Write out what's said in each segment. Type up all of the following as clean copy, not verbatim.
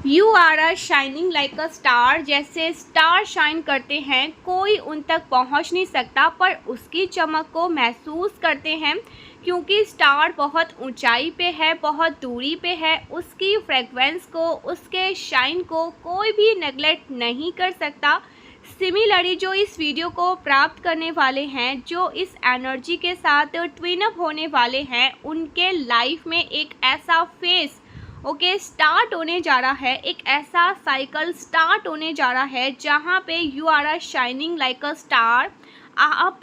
You are are shining like a star. जैसे star shine करते हैं, कोई उन तक पहुंच नहीं सकता पर उसकी चमक को महसूस करते हैं, क्योंकि स्टार बहुत ऊंचाई पे है, बहुत दूरी पे है। उसकी फ्रेगरेंस को, उसके शाइन को कोई भी नेगलेक्ट नहीं कर सकता। सिमिलरली जो इस वीडियो को प्राप्त करने वाले हैं, जो इस एनर्जी के साथ ट्विन अप होने वाले हैं, उनके लाइफ में एक ऐसा फेस स्टार्ट होने जा रहा है, एक ऐसा साइकिल स्टार्ट होने जा रहा है जहाँ पे you are are shining like a star. आप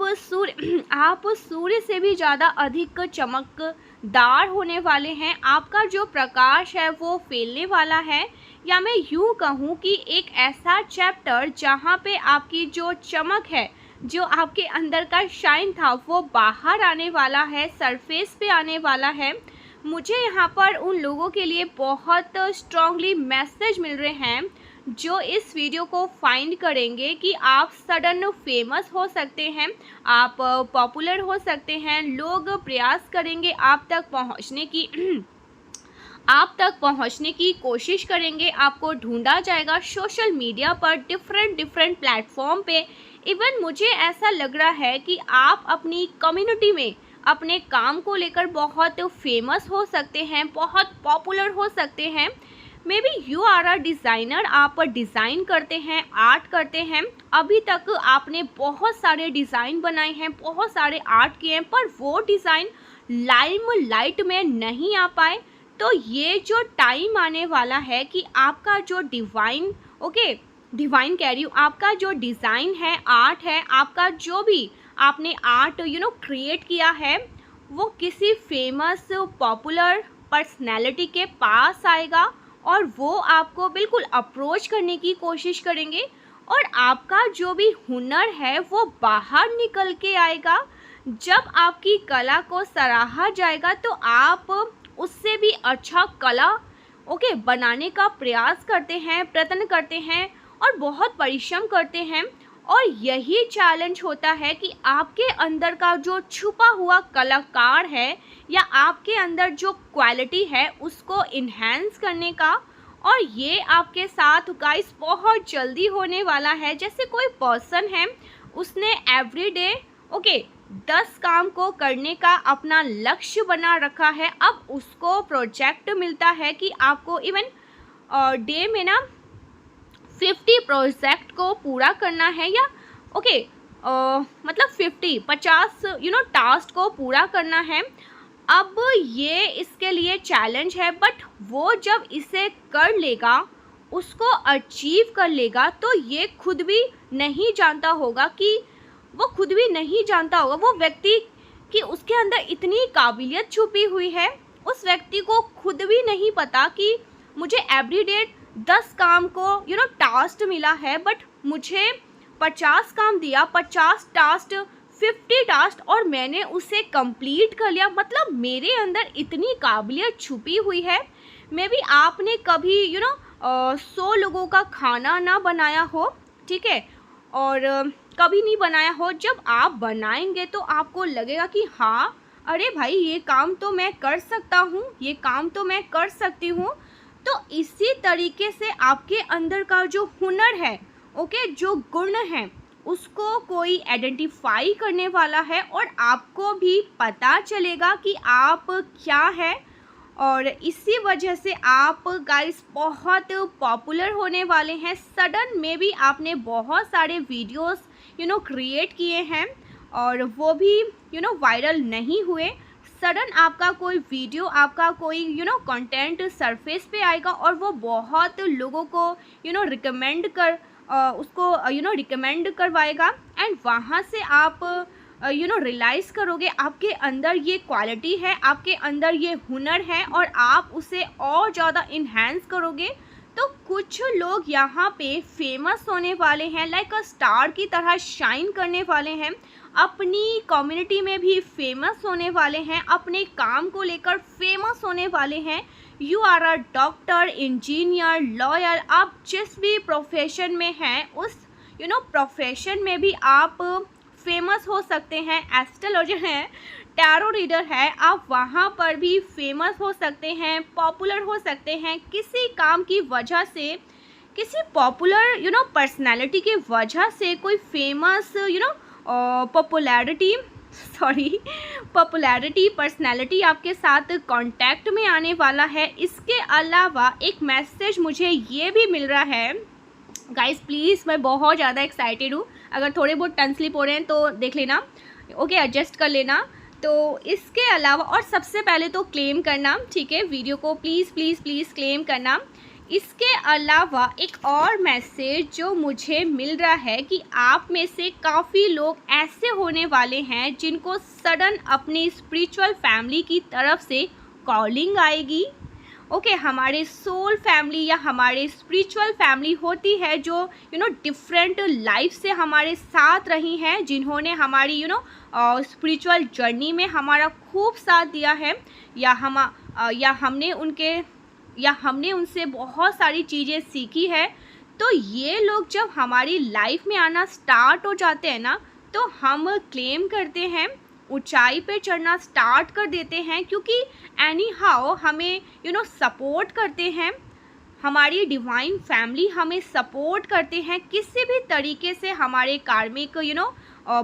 सूर्य से भी ज़्यादा अधिक चमकदार होने वाले हैं। आपका जो प्रकाश है वो फैलने वाला है, या मैं यूँ कहूँ कि एक ऐसा चैप्टर जहाँ पे आपकी जो चमक है, जो आपके अंदर का शाइन था, वो बाहर आने वाला है, सरफेस पे आने वाला है। मुझे यहाँ पर उन लोगों के लिए बहुत स्ट्रांगली मैसेज मिल रहे हैं जो इस वीडियो को फाइंड करेंगे कि आप सडन फेमस हो सकते हैं, आप पॉपुलर हो सकते हैं। लोग प्रयास करेंगे आप तक पहुँचने की आप तक पहुंचने की कोशिश करेंगे। आपको ढूंढा जाएगा सोशल मीडिया पर, डिफरेंट प्लेटफॉर्म पे। इवन मुझे ऐसा लग रहा है कि आप अपनी कम्युनिटी में अपने काम को लेकर बहुत फेमस हो सकते हैं, बहुत पॉपुलर हो सकते हैं। May be you are a designer, आप डिज़ाइन करते हैं, आर्ट करते हैं। अभी तक आपने बहुत सारे डिज़ाइन बनाए हैं, बहुत सारे आर्ट किए हैं, पर वो डिज़ाइन लाइट में नहीं आ पाए। तो ये जो टाइम आने वाला है कि आपका जो डिवाइन कह रही हूँ, आपका जो डिज़ाइन है, आर्ट है, आपका जो भी आपने आर्ट क्रिएट किया है, वो किसी फेमस पॉपुलर पर्सनैलिटी के पास आएगा और वो आपको बिल्कुल अप्रोच करने की कोशिश करेंगे, और आपका जो भी हुनर है वो बाहर निकल के आएगा। जब आपकी कला को सराहा जाएगा तो आप उससे भी अच्छा कला बनाने का प्रयास करते हैं, प्रयत्न करते हैं और बहुत परिश्रम करते हैं। और यही चैलेंज होता है कि आपके अंदर का जो छुपा हुआ कलाकार है, या आपके अंदर जो क्वालिटी है, उसको इन्हेंस करने का। और ये आपके साथ गाइस बहुत जल्दी होने वाला है। जैसे कोई पर्सन है, उसने एवरीडे 10 काम को करने का अपना लक्ष्य बना रखा है। अब उसको प्रोजेक्ट मिलता है कि आपको इवन डे में 50 प्रोजेक्ट को पूरा करना है, या मतलब 50 टास्क को पूरा करना है। अब ये इसके लिए चैलेंज है, बट वो जब इसे कर लेगा, उसको अचीव कर लेगा, तो ये खुद भी नहीं जानता होगा वो व्यक्ति कि उसके अंदर इतनी काबिलियत छुपी हुई है। उस व्यक्ति को खुद भी नहीं पता कि मुझे एवरीडे 10 काम को टास्क मिला है, बट मुझे 50 काम दिया, 50 टास्क, 50 टास्क, और मैंने उसे कंप्लीट कर लिया। मतलब मेरे अंदर इतनी काबिलियत छुपी हुई है। मे बी आपने कभी 100 लोगों का खाना ना बनाया हो, ठीक है, और कभी नहीं बनाया हो। जब आप बनाएंगे तो आपको लगेगा कि हाँ, अरे भाई, ये काम तो मैं कर सकता हूँ, ये काम तो मैं कर सकती हूँ। तो इसी तरीके से आपके अंदर का जो हुनर है, जो गुण है, उसको कोई आइडेंटिफाई करने वाला है, और आपको भी पता चलेगा कि आप क्या है। और इसी वजह से आप गाइस बहुत पॉपुलर होने वाले हैं। सडन में भी आपने बहुत सारे वीडियोस क्रिएट किए हैं, और वो भी वायरल नहीं हुए। सडन आपका कोई वीडियो, आपका कोई कंटेंट सरफेस पे आएगा, और वो बहुत लोगों को रिकमेंड करवाएगा, एंड वहाँ से आप रियलाइज़ करोगे आपके अंदर ये क्वालिटी है, आपके अंदर ये हुनर है, और आप उसे और ज़्यादा इन्हेंस करोगे। तो कुछ लोग यहाँ पे फेमस होने वाले हैं, लाइक अ स्टार की तरह शाइन करने वाले हैं, अपनी कम्युनिटी में भी फेमस होने वाले हैं, अपने काम को लेकर फेमस होने वाले हैं। You are a doctor, engineer, lawyer, आप जिस भी प्रोफेशन में हैं, उस प्रोफेशन में भी आप फेमस हो सकते हैं। एस्ट्रोलॉजर हैं, टैरो रीडर है, आप वहाँ पर भी फेमस हो सकते हैं, पॉपुलर हो सकते हैं किसी काम की वजह से, किसी पॉपुलर पर्सनैलिटी की वजह से, कोई फेमस पॉपुलैरिटी पर्सनैलिटी आपके साथ कांटेक्ट में आने वाला है। इसके अलावा एक मैसेज मुझे ये भी मिल रहा है गाइस, प्लीज़ मैं बहुत ज़्यादा एक्साइटेड हूँ, अगर थोड़े बहुत टन स्लिप हो रहे हैं तो देख लेना, ओके एडजस्ट कर लेना। तो इसके अलावा और सबसे पहले तो क्लेम करना, ठीक है, वीडियो को प्लीज़ प्लीज़ प्लीज़ क्लेम करना। इसके अलावा एक और मैसेज जो मुझे मिल रहा है कि आप में से काफ़ी लोग ऐसे होने वाले हैं जिनको सडन अपनी स्पिरिचुअल फैमिली की तरफ से कॉलिंग आएगी। ओके, हमारे सोल फैमिली या हमारे स्पिरिचुअल फैमिली होती है जो डिफरेंट लाइफ से हमारे साथ रही हैं, जिन्होंने हमारी स्पिरिचुअल जर्नी में हमारा खूब साथ दिया है, या हमने उनसे बहुत सारी चीज़ें सीखी है। तो ये लोग जब हमारी लाइफ में आना स्टार्ट हो जाते हैं ना, तो हम क्लेम करते हैं, ऊंचाई पे चढ़ना स्टार्ट कर देते हैं, क्योंकि एनी हाउ हमें सपोर्ट करते हैं, हमारी डिवाइन फैमिली हमें सपोर्ट करते हैं, किसी भी तरीके से हमारे कार्मिक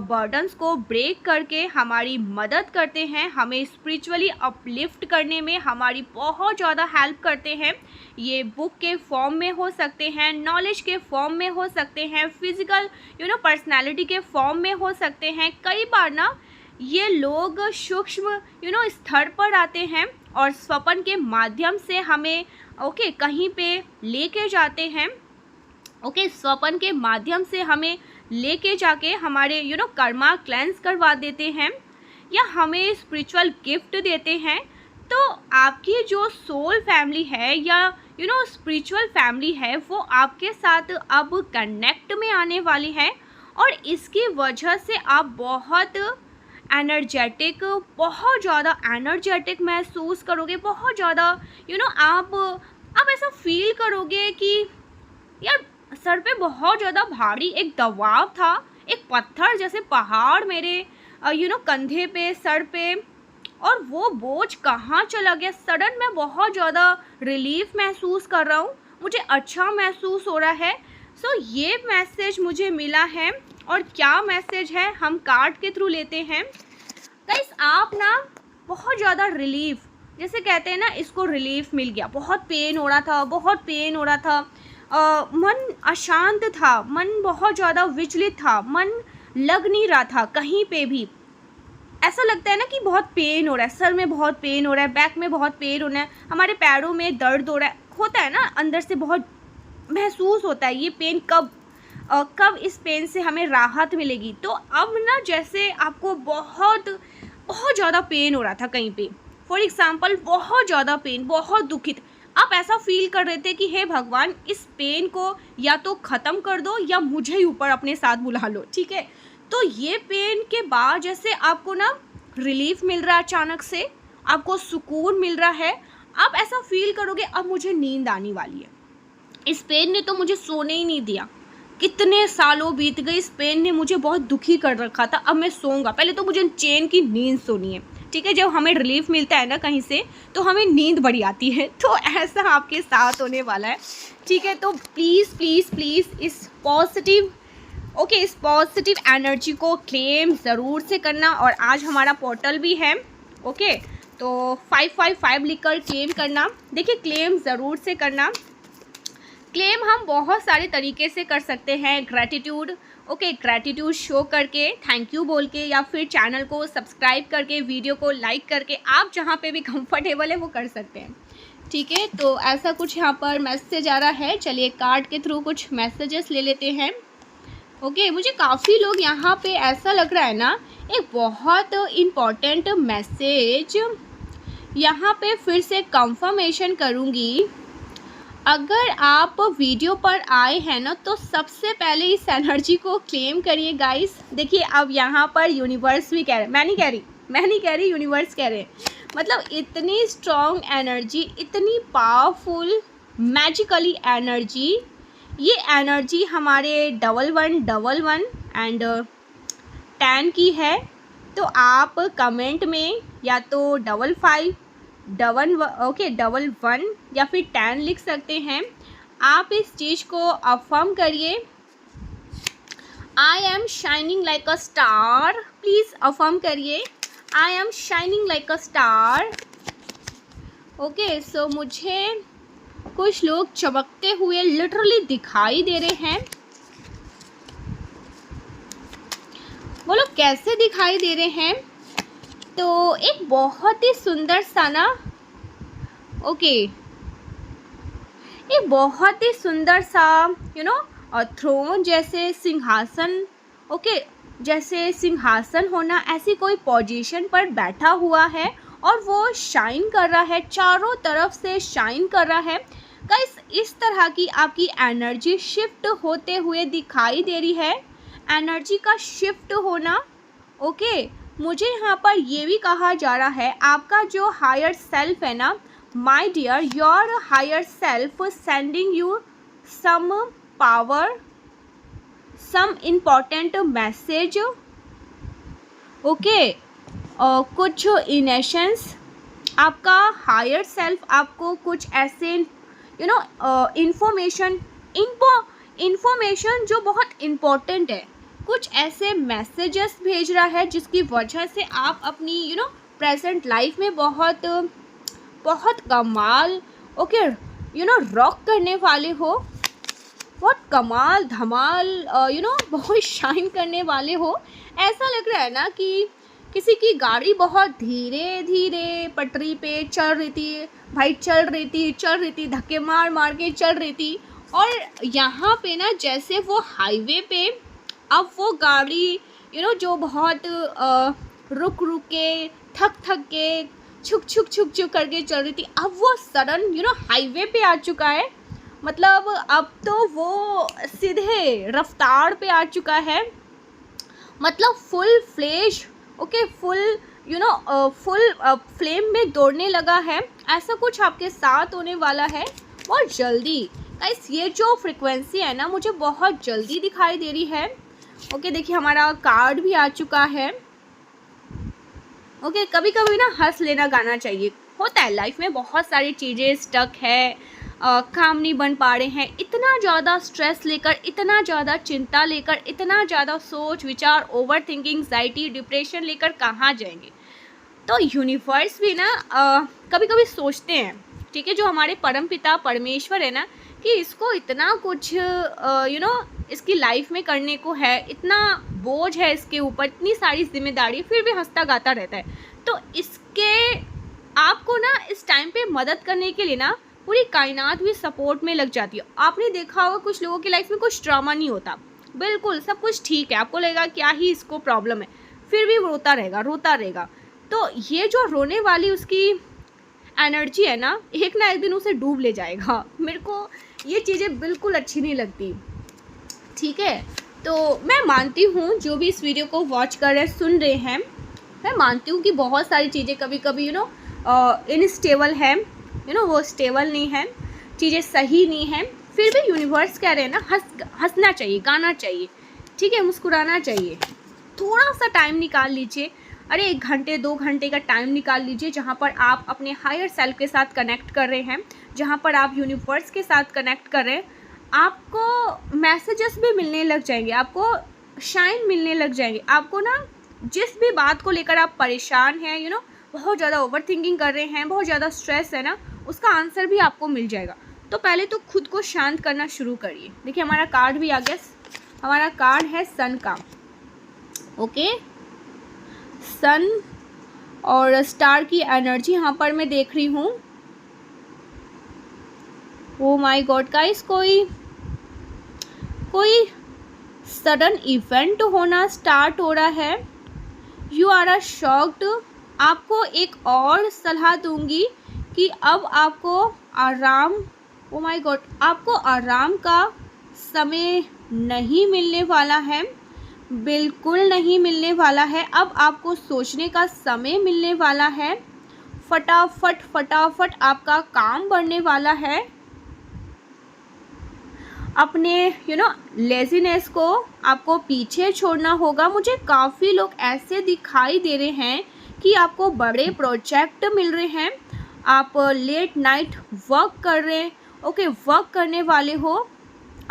बर्डन्स को ब्रेक करके हमारी मदद करते हैं, हमें स्पिरिचुअली अपलिफ्ट करने में हमारी बहुत ज़्यादा हेल्प करते हैं। ये बुक के फॉर्म में हो सकते हैं, नॉलेज के फॉर्म में हो सकते हैं, फिजिकल पर्सनालिटी के फॉर्म में हो सकते हैं। कई बार ना ये लोग सूक्ष्म स्तर पर आते हैं और स्वप्न के माध्यम से हमें कहीं पे लेके जाते हैं। स्वप्न के माध्यम से हमें लेके जाके हमारे कर्मा क्लेंस करवा देते हैं या हमें स्पिरिचुअल गिफ्ट देते हैं। तो आपकी जो सोल फैमिली है या स्पिरिचुअल फैमिली है वो आपके साथ अब कनेक्ट में आने वाली है, और इसकी वजह से आप बहुत एनर्जेटिक, बहुत ज़्यादा एनर्जेटिक महसूस करोगे, बहुत ज़्यादा आप ऐसा फील करोगे कि यार सर पे बहुत ज़्यादा भारी एक दबाव था, एक पत्थर जैसे पहाड़ मेरे कंधे पे, सर पे, और वो बोझ कहाँ चला गया। सडन मैं बहुत ज़्यादा रिलीफ महसूस कर रहा हूँ, मुझे अच्छा महसूस हो रहा है। सो ये मैसेज मुझे मिला है, और क्या मैसेज है हम कार्ड के थ्रू लेते हैं। गाइस आप ना बहुत ज़्यादा रिलीफ, जैसे कहते हैं ना, इसको रिलीफ मिल गया, बहुत पेन हो रहा था, मन अशांत था, मन बहुत ज़्यादा विचलित था, मन लग नहीं रहा था कहीं पे भी। ऐसा लगता है ना कि बहुत पेन हो रहा है, सर में बहुत पेन हो रहा है, बैक में बहुत पेन हो रहा है, हमारे पैरों में दर्द हो रहा है, होता है ना, अंदर से बहुत महसूस होता है ये पेन, कब इस पेन से हमें राहत मिलेगी। तो अब ना जैसे आपको बहुत ज़्यादा पेन हो रहा था कहीं पे, फॉर एग्ज़ाम्पल बहुत ज़्यादा पेन, बहुत दुखित, आप ऐसा फील कर रहे थे कि हे भगवान इस पेन को या तो ख़त्म कर दो या मुझे ही ऊपर अपने साथ बुला लो, ठीक है। तो ये पेन के बाद जैसे आपको ना रिलीफ मिल रहा है, अचानक से आपको सुकून मिल रहा है, आप ऐसा फील करोगे अब मुझे नींद आने वाली है, इस पेन ने तो मुझे सोने ही नहीं दिया, कितने सालों बीत गए, इस पेन ने मुझे बहुत दुखी कर रखा था, अब मैं सोऊंगा, पहले तो मुझे चैन की नींद सोनी है, ठीक है। जब हमें रिलीफ मिलता है ना कहीं से तो हमें नींद बड़ी आती है, तो ऐसा आपके साथ होने वाला है, ठीक है। तो प्लीज़ प्लीज़ प्लीज़ इस पॉजिटिव एनर्जी को क्लेम ज़रूर से करना। और आज हमारा पोर्टल भी है, ओके, तो 555 लिखकर क्लेम करना। देखिए क्लेम ज़रूर से करना। क्लेम हम बहुत सारे तरीके से कर सकते हैं, ग्रैटिट्यूड, ग्रैटिट्यूड शो करके, थैंक यू बोल के, या फिर चैनल को सब्सक्राइब करके, वीडियो को लाइक करके, आप जहाँ पे भी कंफर्टेबल है वो कर सकते हैं, ठीक है। तो ऐसा कुछ यहाँ पर मैसेज आ रहा है, चलिए कार्ड के थ्रू कुछ मैसेजेस ले लेते हैं। मुझे काफ़ी लोग यहाँ पे ऐसा लग रहा है ना, एक बहुत इम्पॉर्टेंट मैसेज यहाँ पे फिर से कंफर्मेशन करूँगी। अगर आप वीडियो पर आए हैं ना तो सबसे पहले इस एनर्जी को क्लेम करिए गाइस। देखिए अब यहाँ पर यूनिवर्स भी कह रहे हैं, मैं नहीं कह रही, यूनिवर्स कह रहे हैं, मतलब इतनी स्ट्रॉन्ग एनर्जी, इतनी पावरफुल मैजिकली एनर्जी, ये एनर्जी हमारे 1111 एंड 10 की है, तो आप कमेंट में या तो 55 11 या फिर 10 लिख सकते हैं। आप इस चीज़ को अफर्म करिए, I am shining like a star. Please affirm करिए, I am shining like a star. Okay, so मुझे कुछ लोग चमकते हुए लिटरली दिखाई दे रहे हैं। वो लोग कैसे दिखाई दे रहे हैं? तो एक बहुत ही सुंदर सा ना, ओके, एक बहुत ही सुंदर सा थ्रोन जैसे सिंहासन, ओके, जैसे सिंहासन होना, ऐसी कोई पोजीशन पर बैठा हुआ है और वो शाइन कर रहा है, चारों तरफ से शाइन कर रहा है। गाइस, इस तरह की आपकी एनर्जी शिफ्ट होते हुए दिखाई दे रही है, एनर्जी का शिफ्ट होना। ओके, मुझे यहाँ पर ये भी कहा जा रहा है, आपका जो हायर सेल्फ है ना, my dear, your higher self sending you some power, some important message. Okay, कुछ इनेशंस, आपका हायर सेल्फ आपको कुछ ऐसे इंफॉर्मेशन जो बहुत इम्पोर्टेंट है, कुछ ऐसे मैसेजेस भेज रहा है जिसकी वजह से आप अपनी प्रेजेंट लाइफ में बहुत बहुत कमाल, ओके, रॉक करने वाले हो, बहुत कमाल धमाल, बहुत शाइन करने वाले हो। ऐसा लग रहा है ना कि किसी की गाड़ी बहुत धीरे धीरे पटरी पे चल रही थी, भाई चल रही थी, धक्के मार मार के चल रही थी, और यहाँ पे ना जैसे वो हाईवे पे अब वो गाड़ी जो बहुत रुक रुक के, थक के, छुक करके चल रही थी, अब वो सडन हाईवे पे आ चुका है। मतलब अब तो वो सीधे रफ्तार पे आ चुका है, मतलब full flash, okay, full full flame में दौड़ने लगा है। ऐसा कुछ आपके साथ होने वाला है बहुत जल्दी। गाइस, ये जो फ्रिक्वेंसी है ना, मुझे बहुत जल्दी दिखाई दे रही है। ओके, देखिए हमारा कार्ड भी आ चुका है। ओके, कभी कभी ना हंस लेना गाना चाहिए, होता है लाइफ में, बहुत सारी चीज़ें स्टक है, काम नहीं बन पा रहे हैं, इतना ज़्यादा स्ट्रेस लेकर, इतना ज़्यादा चिंता लेकर, इतना ज़्यादा सोच विचार, ओवर थिंकिंग, एंग्जाइटी, डिप्रेशन लेकर कहाँ जाएंगे। तो यूनिवर्स भी ना कभी कभी सोचते हैं, ठीक है, जो हमारे परम पिता परमेश्वर है ना, कि इसको इतना कुछ इसकी लाइफ में करने को है, इतना बोझ है इसके ऊपर, इतनी सारी जिम्मेदारी, फिर भी हंसता गाता रहता है। तो इसके आपको ना इस टाइम पे मदद करने के लिए ना पूरी कायनात भी सपोर्ट में लग जाती है। आपने देखा होगा कुछ लोगों की लाइफ में कुछ ड्रामा नहीं होता, बिल्कुल सब कुछ ठीक है, आपको लगेगा क्या ही इसको प्रॉब्लम है, फिर भी रोता रहेगा। तो ये जो रोने वाली उसकी एनर्जी है ना एक दिन उसे डूब ले जाएगा। मेरे को ये चीज़ें बिल्कुल अच्छी नहीं लगती, ठीक है। तो मैं मानती हूँ जो भी इस वीडियो को वॉच कर रहे हैं, सुन रहे हैं, मैं मानती हूँ कि बहुत सारी चीज़ें कभी कभी इनस्टेबल है, वो स्टेबल नहीं है, चीज़ें सही नहीं हैं, फिर भी यूनिवर्स कह रहे हैं ना, हंसना चाहिए, गाना चाहिए, ठीक है, मुस्कुराना चाहिए। थोड़ा सा टाइम निकाल लीजिए, अरे 1 घंटे 2 घंटे का टाइम निकाल लीजिए, जहाँ पर आप अपने हायर सेल्फ के साथ कनेक्ट कर रहे हैं, जहाँ पर आप यूनिवर्स के साथ कनेक्ट कर रहे हैं। आपको मैसेजेस भी मिलने लग जाएंगे, आपको शाइन मिलने लग जाएंगे, आपको ना जिस भी बात को लेकर आप परेशान हैं, बहुत ज़्यादा ओवर थिंकिंग कर रहे हैं, बहुत ज़्यादा स्ट्रेस है ना, उसका आंसर भी आपको मिल जाएगा। तो पहले तो खुद को शांत करना शुरू करिए। देखिए हमारा कार्ड भी आ गया, हमारा कार्ड है सन का, ओके, सन और स्टार की एनर्जी यहाँ पर मैं देख रही हूँ। ओ माय गॉड गाइस, कोई सडन इवेंट होना स्टार्ट हो रहा है। You are a shocked. आपको एक और सलाह दूंगी कि अब आपको आराम, ओ माय गॉड, आपको आराम का समय नहीं मिलने वाला है, बिल्कुल नहीं मिलने वाला है। अब आपको सोचने का समय मिलने वाला है, फटाफट आपका काम बढ़ने वाला है। अपने लेज़ीनेस को आपको पीछे छोड़ना होगा। मुझे काफ़ी लोग ऐसे दिखाई दे रहे हैं कि आपको बड़े प्रोजेक्ट मिल रहे हैं, आप लेट नाइट वर्क कर रहे हैं, ओके, वर्क करने वाले हो,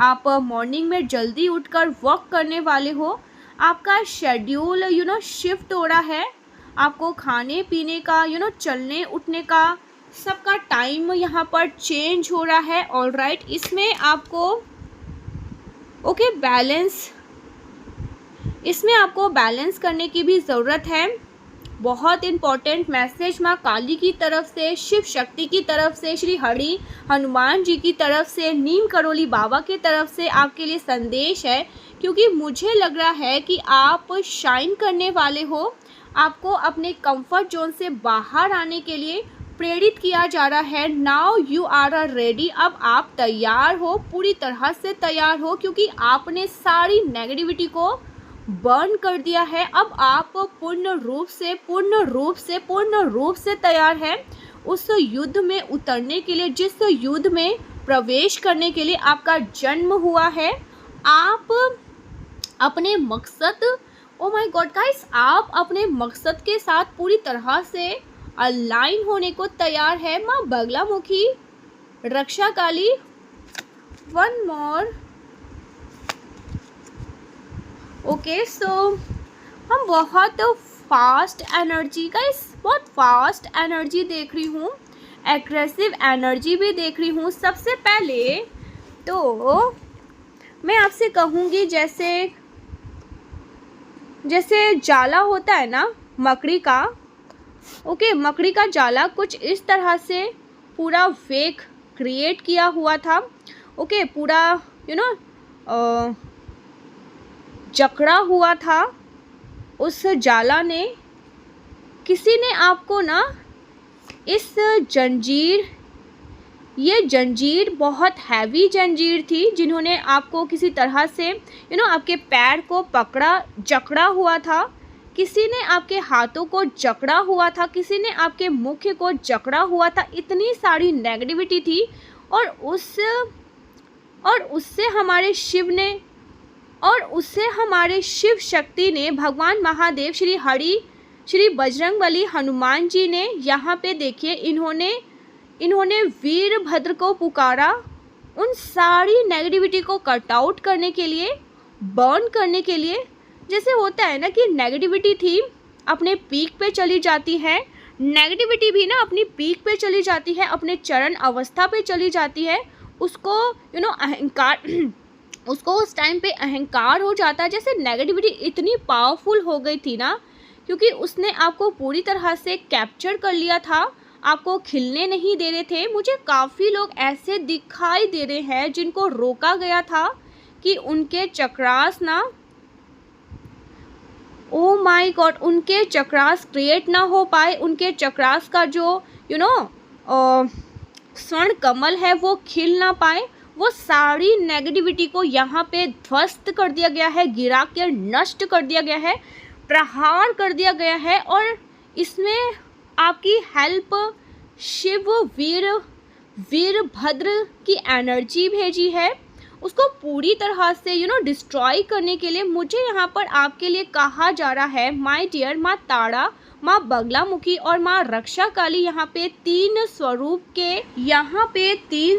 आप मॉर्निंग में जल्दी उठकर वर्क करने वाले हो, आपका शेड्यूल शिफ्ट हो रहा है, आपको खाने पीने का चलने उठने का सबका टाइम यहाँ पर चेंज हो रहा है। ऑलराइट, इसमें आपको बैलेंस करने की भी ज़रूरत है। बहुत इम्पॉर्टेंट मैसेज माँ काली की तरफ से, शिव शक्ति की तरफ से, श्री हरि हनुमान जी की तरफ से, नीम करोली बाबा की तरफ से आपके लिए संदेश है, क्योंकि मुझे लग रहा है कि आप शाइन करने वाले हो। आपको अपने कंफर्ट जोन से बाहर आने के लिए प्रेरित किया जा रहा है। नाउ यू आर रेडी, अब आप तैयार हो, पूरी तरह से तैयार हो, क्योंकि आपने सारी नेगेटिविटी को बर्न कर दिया है। अब आप पूर्ण रूप से तैयार है उस युद्ध में उतरने के लिए, जिस युद्ध में प्रवेश करने के लिए आपका जन्म हुआ है। आप अपने मकसद, ओ माय गॉड गाइस, आप अपने मकसद के साथ पूरी तरह से अलाइन होने को तैयार है। माँ बगलामुखी, रक्षा काली, वन मोर। ओके, सो हम बहुत फास्ट एनर्जी बहुत फास्ट एनर्जी देख रही हूँ, एग्रेसिव एनर्जी भी देख रही हूँ। सबसे पहले तो मैं आपसे कहूँगी, जैसे जाला होता है ना मकड़ी का, ओके, मकड़ी का जाला कुछ इस तरह से पूरा वेग क्रिएट किया हुआ था, ओके, पूरा जकड़ा हुआ था उस जाला ने। किसी ने आपको ना इस ये जंजीर बहुत हैवी जंजीर थी, जिन्होंने आपको किसी तरह से आपके पैर को जकड़ा हुआ था, किसी ने आपके हाथों को जकड़ा हुआ था, किसी ने आपके मुख को जकड़ा हुआ था। इतनी सारी नेगेटिविटी थी और उससे हमारे शिव शक्ति ने, भगवान महादेव, श्री बजरंगबली हनुमान जी ने यहाँ पे देखिए, इन्होंने वीरभद्र को पुकारा उन सारी नेगेटिविटी को कट आउट करने के लिए, बर्न करने के लिए। जैसे होता है ना कि नेगेटिविटी थी अपने पीक पे चली जाती है, नेगेटिविटी भी ना अपनी पीक पे चली जाती है, अपने चरण अवस्था पे चली जाती है, उसको अहंकार उसको उस टाइम पे अहंकार हो जाता है। जैसे नेगेटिविटी इतनी पावरफुल हो गई थी ना, क्योंकि उसने आपको पूरी तरह से कैप्चर कर लिया था, आपको खिलने नहीं दे रहे थे। मुझे काफ़ी लोग ऐसे दिखाई दे रहे हैं जिनको रोका गया था कि उनके चक्रास ना, ओ माय गॉड, उनके चक्रास क्रिएट ना हो पाए, उनके चक्रास का जो स्वर्ण कमल है वो खिल ना पाए। वो सारी नेगेटिविटी को यहाँ पे ध्वस्त कर दिया गया है, गिरा कर नष्ट कर दिया गया है, प्रहार कर दिया गया है। और इसमें आपकी हेल्प शिव वीरभद्र की एनर्जी भेजी है, उसको पूरी तरह से डिस्ट्रॉय करने के लिए। मुझे यहाँ पर आपके लिए कहा जा रहा है, माय डियर, माँ ताड़ा, माँ बगलामुखी और माँ रक्षा काली यहाँ पे तीन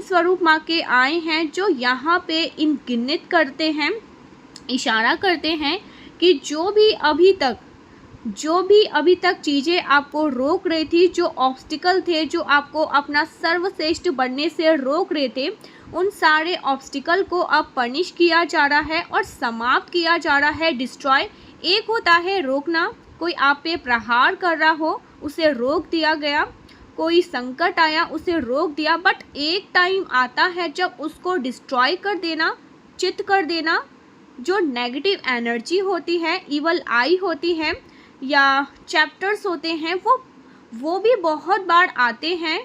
स्वरूप माँ के आए हैं, जो यहाँ पे इंगित करते हैं, इशारा करते हैं कि जो भी अभी तक चीज़ें आपको रोक रही थी, जो ऑब्स्टिकल थे, जो आपको अपना सर्वश्रेष्ठ बनने से रोक रहे थे, उन सारे ऑब्स्टिकल को अब पनिश किया जा रहा है और समाप्त किया जा रहा है, डिस्ट्रॉय। एक होता है रोकना, कोई आप पे प्रहार कर रहा हो, उसे रोक दिया गया, कोई संकट आया, उसे रोक दिया। बट एक टाइम आता है जब उसको डिस्ट्रॉय कर देना, चित कर देना। जो नेगेटिव एनर्जी होती है, इवल आई होती है या चैप्टर्स होते हैं, वो भी बहुत बार आते हैं,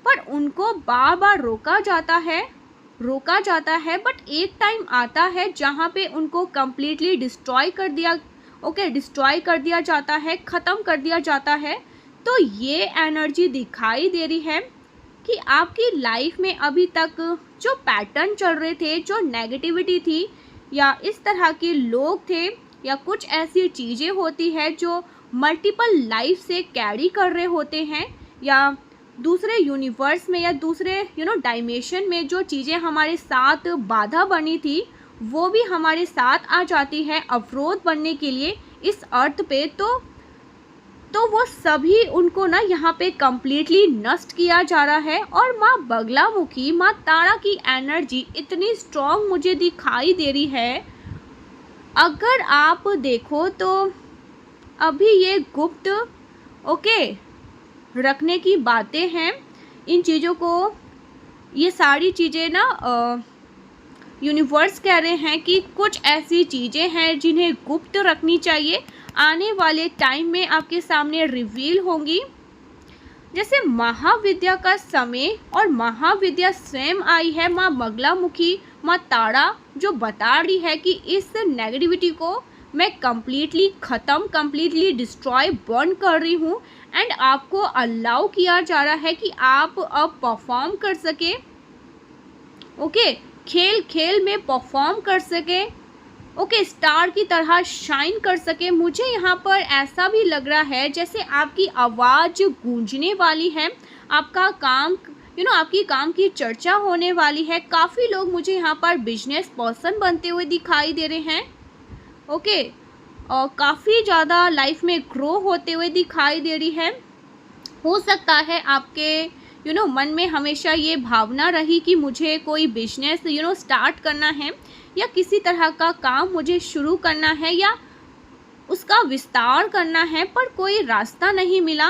पर उनको बार बार रोका जाता है। बट एक टाइम आता है जहाँ पे उनको कम्प्लीटली डिस्ट्रॉय कर दिया जाता है, ख़त्म कर दिया जाता है। तो ये एनर्जी दिखाई दे रही है कि आपकी लाइफ में अभी तक जो पैटर्न चल रहे थे, जो नेगेटिविटी थी, या इस तरह के लोग थे, या कुछ ऐसी चीज़ें होती है जो मल्टीपल लाइफ से कैरी कर रहे होते हैं, या दूसरे यूनिवर्स में या दूसरे डायमेंशन में जो चीज़ें हमारे साथ बाधा बनी थी वो भी हमारे साथ आ जाती है अवरोध बनने के लिए इस अर्थ पे। तो वो सभी उनको ना यहाँ पे कम्प्लीटली नष्ट किया जा रहा है। और माँ बगलामुखी, माँ तारा की एनर्जी इतनी स्ट्रॉन्ग मुझे दिखाई दे रही है। अगर आप देखो तो अभी ये गुप्त रखने की बातें हैं। इन चीज़ों को, ये सारी चीज़ें ना यूनिवर्स कह रहे हैं कि कुछ ऐसी चीज़ें हैं जिन्हें गुप्त रखनी चाहिए, आने वाले टाइम में आपके सामने रिवील होंगी। जैसे महाविद्या का समय और महाविद्या स्वयं आई है, माँ बगलामुखी, माँ तारा, जो बता रही है कि इस नेगेटिविटी को मैं कम्प्लीटली ख़त्म, कम्प्लीटली डिस्ट्रॉय, बर्न कर रही हूँ। एंड आपको अलाउ किया जा रहा है कि आप अब परफॉर्म कर सके, खेल खेल में परफॉर्म कर सके, स्टार की तरह शाइन कर सके। मुझे यहाँ पर ऐसा भी लग रहा है जैसे आपकी आवाज़ गूंजने वाली है, आपका काम आपकी काम की चर्चा होने वाली है। काफ़ी लोग मुझे यहाँ पर बिजनेस पर्सन बनते हुए दिखाई दे रहे हैं, और काफ़ी ज़्यादा लाइफ में ग्रो होते हुए दिखाई दे रही है। हो सकता है आपके मन में हमेशा ये भावना रही कि मुझे कोई बिजनेस स्टार्ट करना है, या किसी तरह का काम मुझे शुरू करना है, या उसका विस्तार करना है, पर कोई रास्ता नहीं मिला।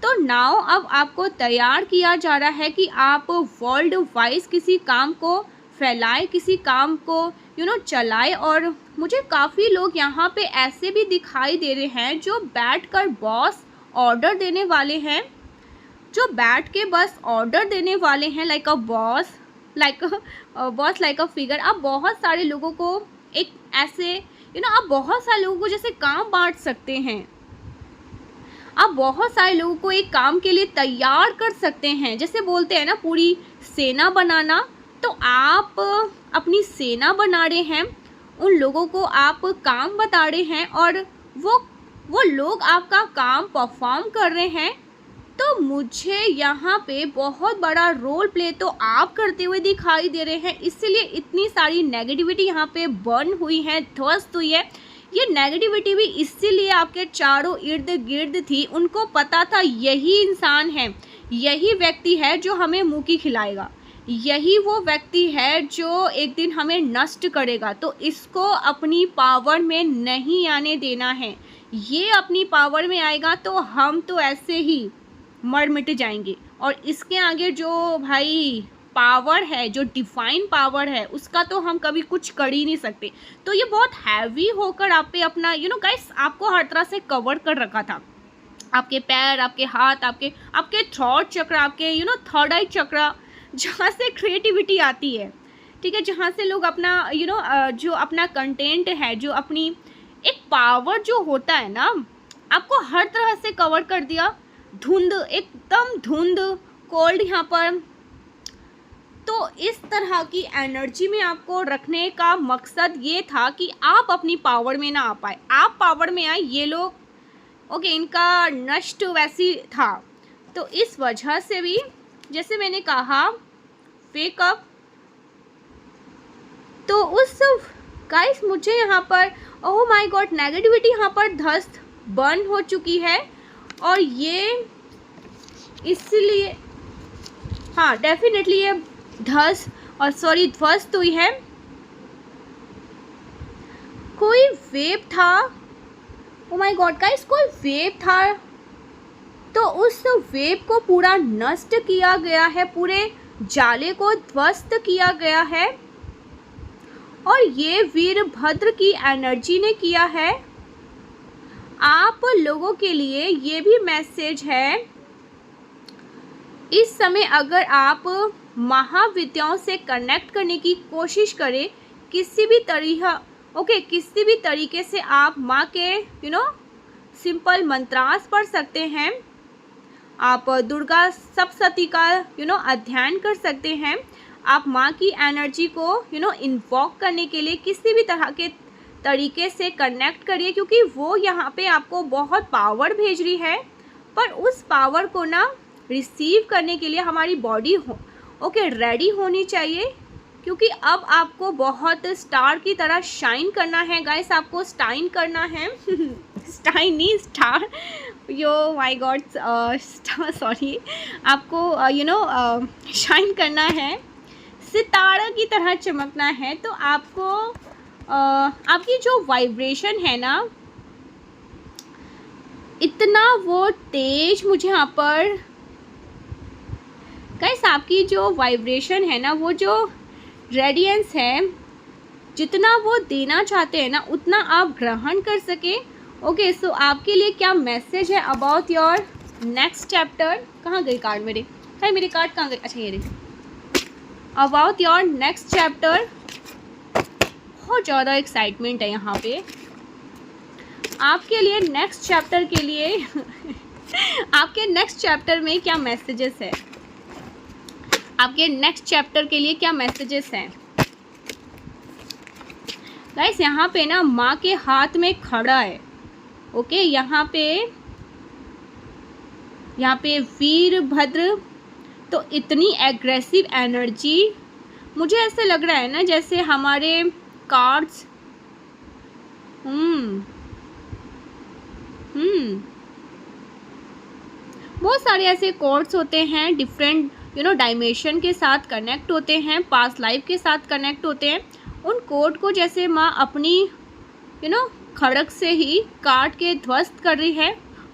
तो नाउ अब आपको तैयार किया जा रहा है कि आप वर्ल्ड वाइज किसी काम को फैलाए, किसी काम को चलाए। और मुझे काफ़ी लोग यहाँ पे ऐसे भी दिखाई दे रहे हैं जो बैठकर बॉस ऑर्डर देने वाले हैं, जो बैठ के बस ऑर्डर देने वाले हैं, like a boss, like a figure. आप बहुत सारे लोगों को एक ऐसे आप बहुत सारे लोगों को जैसे काम बांट सकते हैं, आप बहुत सारे लोगों को एक काम के लिए तैयार कर सकते हैं। जैसे बोलते हैं ना पूरी सेना बनाना, तो आप अपनी सेना बना रहे हैं, उन लोगों को आप काम बता रहे हैं, और वो लोग आपका काम परफॉर्म कर रहे हैं। तो मुझे यहाँ पे बहुत बड़ा रोल प्ले तो आप करते हुए दिखाई दे रहे हैं, इसलिए इतनी सारी नेगेटिविटी यहाँ पे बर्न हुई है, ध्वस्त हुई है। ये नेगेटिविटी भी इसीलिए आपके चारों इर्द गिर्द थी। उनको पता था यही इंसान है, यही व्यक्ति है जो हमें मुँह की खिलाएगा, यही वो व्यक्ति है जो एक दिन हमें नष्ट करेगा। तो इसको अपनी पावर में नहीं आने देना है। ये अपनी पावर में आएगा तो हम तो ऐसे ही मर मिट जाएंगे। और इसके आगे जो भाई पावर है, जो डिफाइन पावर है, उसका तो हम कभी कुछ कर ही नहीं सकते। तो ये बहुत हैवी होकर आप पे अपना गाइस आपको हर तरह से कवर कर रखा था। आपके पैर, आपके हाथ, आपके थॉट चक्र, आपके थर्ड आई चक्र, जहाँ से क्रिएटिविटी आती है, ठीक है, जहाँ से लोग अपना जो अपना कंटेंट है, जो अपनी एक पावर जो होता है ना, आपको हर तरह से कवर कर दिया। धुंध, एकदम धुंध, कोल्ड यहाँ पर। तो इस तरह की एनर्जी में आपको रखने का मकसद ये था कि आप अपनी पावर में ना आ पाए, आप पावर में आए, ये लोग इनका नष्ट वैसी था। तो इस वजह से भी जैसे मैंने कहा फेक अप, तो उस गाइस मुझे यहाँ पर ओह माय गॉड नेगेटिविटी यहाँ पर ध्वस्त बर्न हो चुकी है। और ये इसलिए हाँ डेफिनेटली ये ध्वस्त हुई है। कोई वेव था, ओह माय गॉड गाइस कोई वेव था, तो उस वेव को पूरा नष्ट किया गया है, पूरे जाले को ध्वस्त किया गया है। और ये वीरभद्र की एनर्जी ने किया है। आप लोगों के लिए ये भी मैसेज है, इस समय अगर आप महाविद्याओं से कनेक्ट करने की कोशिश करें, किसी भी तरीके से आप माँ के सिंपल मंत्रास पढ़ सकते हैं, आप दुर्गा सप्तशती का अध्ययन कर सकते हैं, आप माँ की एनर्जी को इन्वॉक करने के लिए किसी भी तरह के तरीके से कनेक्ट करिए, क्योंकि वो यहाँ पे आपको बहुत पावर भेज रही है। पर उस पावर को ना रिसीव करने के लिए हमारी बॉडी रेडी होनी चाहिए, क्योंकि अब आपको बहुत स्टार की तरह शाइन करना है गाइस। आपको स्टाइन करना है स्टाइन नहीं, star, yo my God, sorry, आपको शाइन करना है, सितारा की तरह चमकना है। तो आपको आपकी जो वाइब्रेशन है ना, इतना वो तेज मुझे यहाँ पर गाइस, आपकी जो वाइब्रेशन है ना, वो जो रेडियंस है, जितना वो देना चाहते हैं ना उतना आप ग्रहण कर सके। ओके, सो आपके लिए क्या मैसेज है अबाउट योर नेक्स्ट चैप्टर? कहाँ गई कार्ड मेरे? भाई मेरे कार्ड कहाँ गए? अच्छा ये रही। अबाउट योर नेक्स्ट चैप्टर, बहुत ज़्यादा एक्साइटमेंट है यहाँ पे आपके लिए नेक्स्ट चैप्टर के लिए आपके नेक्स्ट चैप्टर में क्या मैसेजेस है? आपके नेक्स्ट चैप्टर के लिए क्या मैसेजेस हैं गाइस? यहाँ पे ना माँ के हाथ में खड़ा है। ओके, यहाँ पे वीरभद्र, तो इतनी एग्रेसिव एनर्जी, मुझे ऐसे लग रहा है ना जैसे हमारे कार्ड्स बहुत सारे ऐसे कॉर्ड्स होते हैं, डिफरेंट डायमेंशन के साथ कनेक्ट होते हैं, पास्ट लाइफ के साथ कनेक्ट होते हैं। उन कोड को जैसे माँ अपनी खड़क से ही काट के ध्वस्त कर रही है।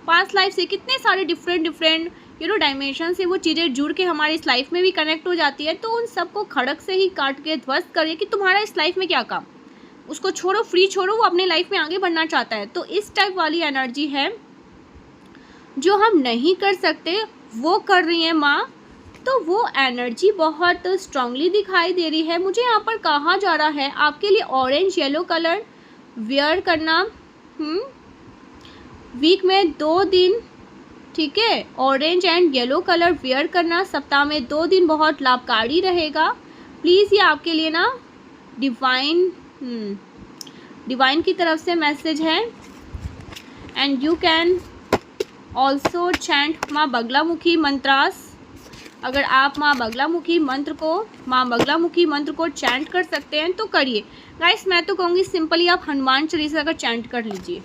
पास्ट लाइफ से कितने सारे डिफरेंट डायमेंशन से वो चीज़ें जुड़ के हमारी इस लाइफ में भी कनेक्ट हो जाती है। तो उन सबको खड़क से ही काट के ध्वस्त कर रही है कि तुम्हारा इस लाइफ में क्या काम, उसको छोड़ो, फ्री छोड़ो, वो अपने लाइफ में आगे बढ़ना चाहता है। तो इस टाइप वाली एनर्जी है, जो हम नहीं कर सकते वो कर रही है माँ। तो वो एनर्जी बहुत स्ट्रांगली दिखाई दे रही है। मुझे यहाँ पर कहा जा रहा है आपके लिए ऑरेंज येलो कलर वेयर करना, वीक में 2 दिन, ठीक है, orange and yellow colour wear करना सप्ताह में 2 दिन बहुत लाभकारी रहेगा। प्लीज़ ये आपके लिए ना डिवाइन की तरफ से मैसेज है। And you can also chant माँ बगलामुखी मंत्रास। अगर आप माँ बगलामुखी मंत्र को चैंट कर सकते हैं तो करिए गाइस। मैं तो कहूँगी सिंपली आप हनुमान चालीसा का चैंट कर लीजिए,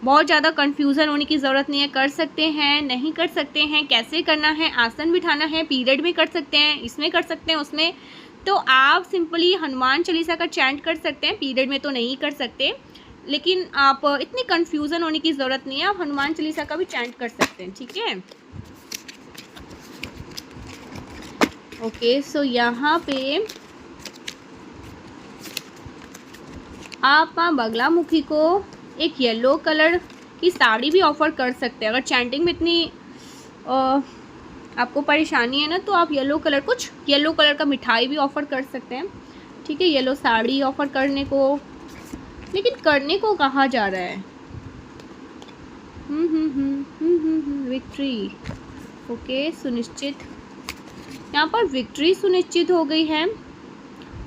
बहुत ज़्यादा कन्फ्यूज़न होने की ज़रूरत नहीं है। कर सकते हैं, नहीं कर सकते हैं, कैसे करना है, आसन बिठाना है, पीरियड में कर सकते हैं, इसमें कर सकते हैं, उसमें, तो आप सिंपली हनुमान चालीसा का चैंट कर सकते हैं। पीरियड में तो नहीं कर सकते, लेकिन आप इतनी कन्फ्यूज़न होने की ज़रूरत नहीं है, आप हनुमान चालीसा का भी चैंट कर सकते हैं, ठीक है। ओके, सो यहाँ पे आप माँ बगलामुखी को एक येलो कलर की साड़ी भी ऑफ़र कर सकते हैं। अगर चैंटिंग में इतनी आपको परेशानी है ना, तो आप येलो कलर का मिठाई भी ऑफ़र कर सकते हैं, ठीक है। येलो साड़ी ऑफ़र करने को, लेकिन करने को कहा जा रहा है विक्ट्री। ओके, सुनिश्चित, यहाँ पर विक्ट्री सुनिश्चित हो गई है,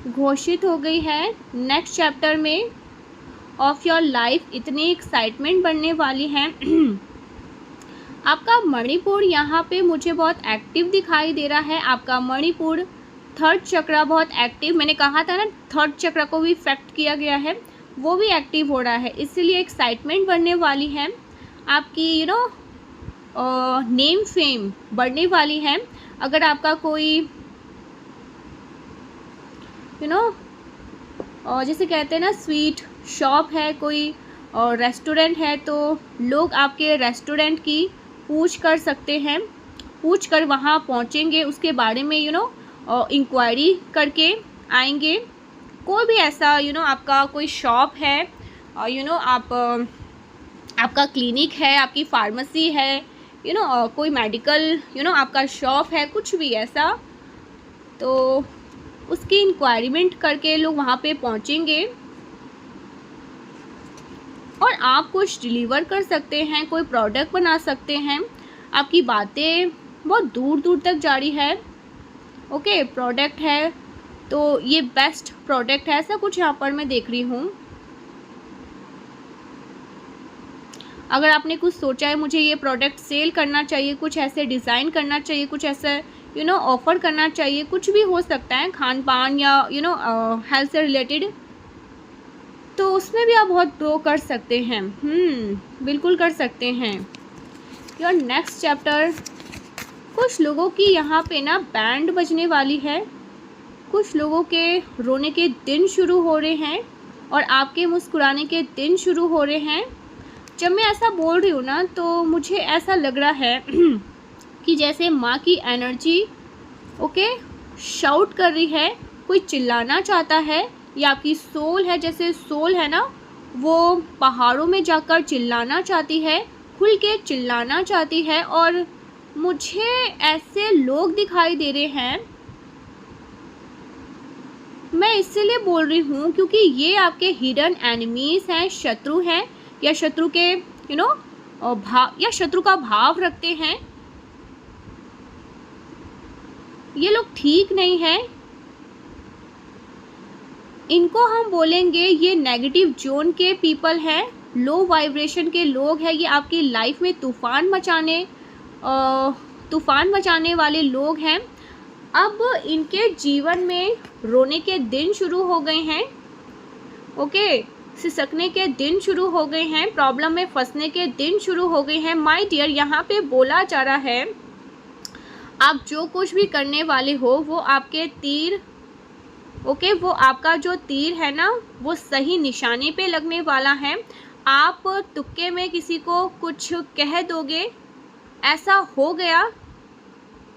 घोषित हो गई है। नेक्स्ट चैप्टर में ऑफ योर लाइफ इतनी एक्साइटमेंट बढ़ने वाली है। आपका मणिपुर यहाँ पे मुझे बहुत एक्टिव दिखाई दे रहा है। आपका मणिपुर 3rd चक्र बहुत एक्टिव, मैंने कहा था ना 3rd चक्र को भी इफेक्ट किया गया है, वो भी एक्टिव हो रहा है, इसलिए एक्साइटमेंट बढ़ने वाली है। आपकी नेम फेम बढ़ने वाली है। अगर आपका कोई जैसे कहते हैं ना स्वीट शॉप है, कोई रेस्टोरेंट है, तो लोग आपके रेस्टोरेंट की पूछ कर सकते हैं, पूछ कर वहाँ पहुँचेंगे, उसके बारे में इंक्वायरी करके आएंगे। कोई भी ऐसा आपका कोई शॉप है, आपका क्लिनिक है, आपकी फार्मेसी है, कोई मेडिकल आपका शॉप है, कुछ भी ऐसा, तो उसकी इंक्वायरीमेंट करके लोग वहाँ पे पहुँचेंगे और आप कुछ डिलीवर कर सकते हैं, कोई प्रोडक्ट बना सकते हैं। आपकी बातें बहुत दूर दूर तक जारी है। ओके, प्रोडक्ट है, तो ये बेस्ट प्रोडक्ट है, ऐसा कुछ यहाँ पर मैं देख रही हूँ। अगर आपने कुछ सोचा है मुझे ये प्रोडक्ट सेल करना चाहिए, कुछ ऐसे डिज़ाइन करना चाहिए, कुछ ऐसे ऑफ़र करना चाहिए, कुछ भी हो सकता है, खान पान या हेल्थ से रिलेटेड, तो उसमें भी आप बहुत ग्रो कर सकते हैं। बिल्कुल कर सकते हैं। योर नेक्स्ट चैप्टर, कुछ लोगों की यहाँ पे ना बैंड बजने वाली है, कुछ लोगों के रोने के दिन शुरू हो रहे हैं और आपके मुस्कुराने के दिन शुरू हो रहे हैं। जब मैं ऐसा बोल रही हूँ ना तो मुझे ऐसा लग रहा है कि जैसे माँ की एनर्जी शाउट कर रही है, कोई चिल्लाना चाहता है, या आपकी सोल है, जैसे सोल है ना वो पहाड़ों में जाकर चिल्लाना चाहती है, खुल के चिल्लाना चाहती है। और मुझे ऐसे लोग दिखाई दे रहे हैं, मैं इसलिए बोल रही हूँ क्योंकि ये आपके हिडन एनिमीज हैं, शत्रु हैं, या शत्रु के या शत्रु का भाव रखते हैं। ये लोग ठीक नहीं हैं, इनको हम बोलेंगे ये नेगेटिव जोन के पीपल हैं, लो वाइब्रेशन के लोग हैं। ये आपकी लाइफ में तूफान मचाने वाले लोग हैं। अब इनके जीवन में रोने के दिन शुरू हो गए हैं, सिसकने के दिन शुरू हो गए हैं, प्रॉब्लम में फंसने के दिन शुरू हो गए हैं। माय डियर, यहाँ पे बोला जा रहा है आप जो कुछ भी करने वाले हो वो आपके तीर वो आपका जो तीर है ना वो सही निशाने पे लगने वाला है। आप तुक्के में किसी को कुछ कह दोगे, ऐसा हो गया,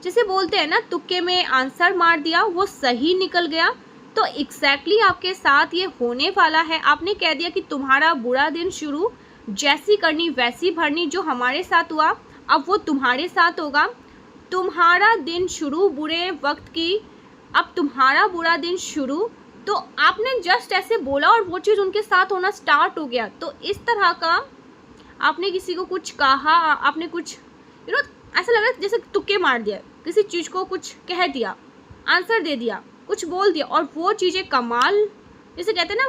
जैसे बोलते हैं ना तुक्के में आंसर मार दिया, वो सही निकल गया। तो एग्जैक्टली आपके साथ ये होने वाला है। आपने कह दिया कि तुम्हारा बुरा दिन शुरू, जैसी करनी वैसी भरनी, जो हमारे साथ हुआ अब वो तुम्हारे साथ होगा। तुम्हारा दिन शुरू बुरे वक्त की, अब तुम्हारा बुरा दिन शुरू। तो आपने जस्ट ऐसे बोला और वो चीज़ उनके साथ होना स्टार्ट हो गया। तो इस तरह का आपने किसी को कुछ कहा, आपने कुछ ऐसा लग रहा है जैसे तुक्के मार दिया, किसी चीज़ को कुछ कह दिया, आंसर दे दिया, कुछ बोल दिया, और वो चीज़ें कमाल, जैसे कहते हैं ना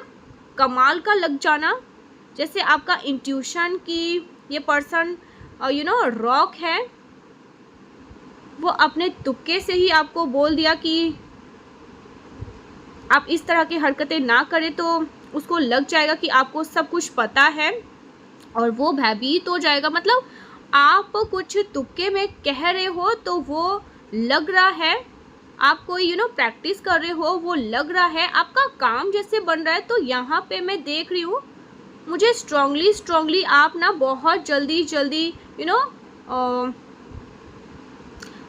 कमाल का लग जाना। जैसे आपका इंट्यूशन की ये पर्सन रॉक है, वो अपने तुक्के से ही आपको बोल दिया कि आप इस तरह की हरकतें ना करें, तो उसको लग जाएगा कि आपको सब कुछ पता है और वो भयभीत हो जाएगा। मतलब आप कुछ तुक्के में कह रहे हो तो वो लग रहा है, आप कोई प्रैक्टिस कर रहे हो, वो लग रहा है आपका काम जैसे बन रहा है। तो यहाँ पे मैं देख रही हूँ, मुझे स्ट्रांगली आप ना बहुत जल्दी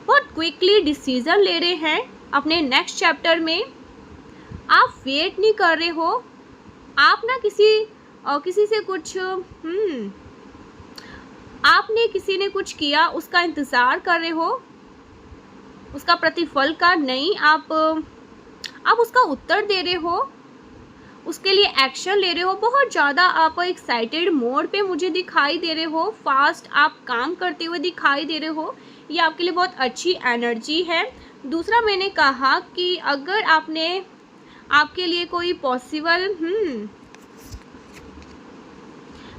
बहुत क्विकली डिसीज़न ले रहे हैं अपने नेक्स्ट चैप्टर में। आप वेट नहीं कर रहे हो, आप ना किसी से कुछ आपने किसी ने कुछ किया उसका इंतज़ार कर रहे हो, उसका प्रतिफल का नहीं, आप उसका उत्तर दे रहे हो, उसके लिए एक्शन ले रहे हो। बहुत ज़्यादा आप एक्साइटेड मोड पे मुझे दिखाई दे रहे हो, फास्ट आप काम करते हुए दिखाई दे रहे हो। ये आपके लिए बहुत अच्छी एनर्जी है। दूसरा मैंने कहा कि अगर आपके लिए कोई पॉसिबल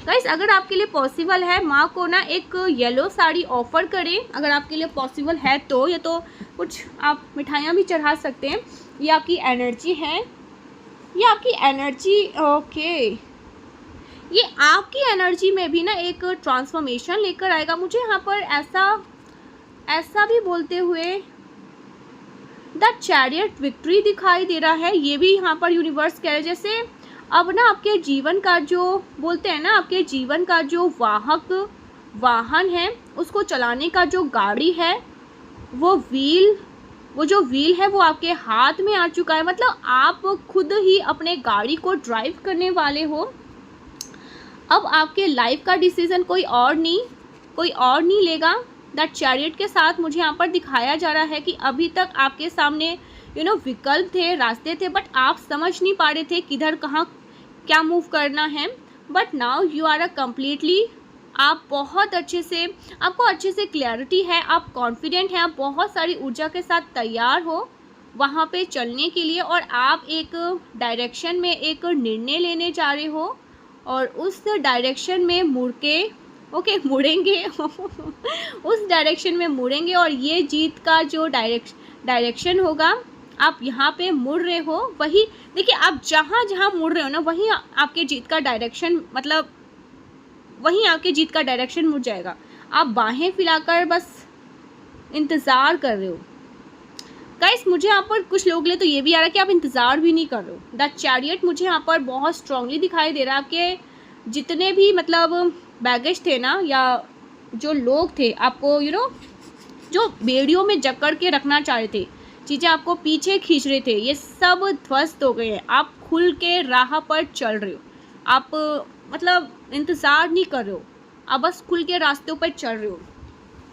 गाइस, अगर आपके लिए पॉसिबल है माँ को ना एक येलो साड़ी ऑफ़र करें, अगर आपके लिए पॉसिबल है तो। ये तो कुछ आप मिठाइयाँ भी चढ़ा सकते हैं। ये आपकी एनर्जी है, ये आपकी एनर्जी ये आपकी एनर्जी में भी ना एक ट्रांसफॉर्मेशन लेकर आएगा। मुझे यहाँ पर ऐसा भी बोलते हुए द चैरियट विक्ट्री दिखाई दे रहा है। ये भी यहाँ पर यूनिवर्स कह रहे हैं जैसे अब ना आपके जीवन का जो बोलते हैं ना, आपके जीवन का जो वाहन है, उसको चलाने का जो गाड़ी है, वो जो व्हील है वो आपके हाथ में आ चुका है। मतलब आप खुद ही अपने गाड़ी को ड्राइव करने वाले हो। अब आपके लाइफ का डिसीज़न कोई और नहीं लेगा। दैट चैरियट के साथ मुझे यहाँ पर दिखाया जा रहा है कि अभी तक आपके सामने विकल्प थे, रास्ते थे, बट आप समझ नहीं पा रहे थे किधर कहाँ क्या मूव करना है। But now you are completely, आप बहुत आपको अच्छे से क्लैरिटी है, आप कॉन्फिडेंट हैं, आप बहुत सारी ऊर्जा के साथ तैयार हो वहाँ पे चलने के लिए, और आप एक डायरेक्शन में एक निर्णय लेने जा रहे हो और उस डायरेक्शन में मुड़ के मुड़ेंगे उस डायरेक्शन में मुड़ेंगे और ये जीत का जो डायरेक्शन होगा, आप यहाँ पे मुड़ रहे हो, वही देखिए आप जहाँ जहाँ मुड़ रहे हो ना, वहीं आपके जीत का डायरेक्शन, मतलब वहीं आपके जीत का डायरेक्शन मुड़ जाएगा। आप बाहें फैलाकर बस इंतज़ार कर रहे हो। गाइस, मुझे यहाँ पर कुछ लोग ले तो ये भी आ रहा है कि आप इंतज़ार भी नहीं कर रहे हो। द चैरियट मुझे यहाँ पर बहुत स्ट्रांगली दिखाई दे रहा है। आपके जितने भी मतलब बैगेज थे ना, या जो लोग थे आपको जो बेड़ियों में जकड़ के रखना चाह रहे थे, चीज़ें आपको पीछे खींच रहे थे, ये सब ध्वस्त हो गए हैं। आप खुल के राह पर चल रहे हो। आप मतलब इंतज़ार नहीं कर रहे हो, आप बस खुल के रास्तों पर चल रहे हो,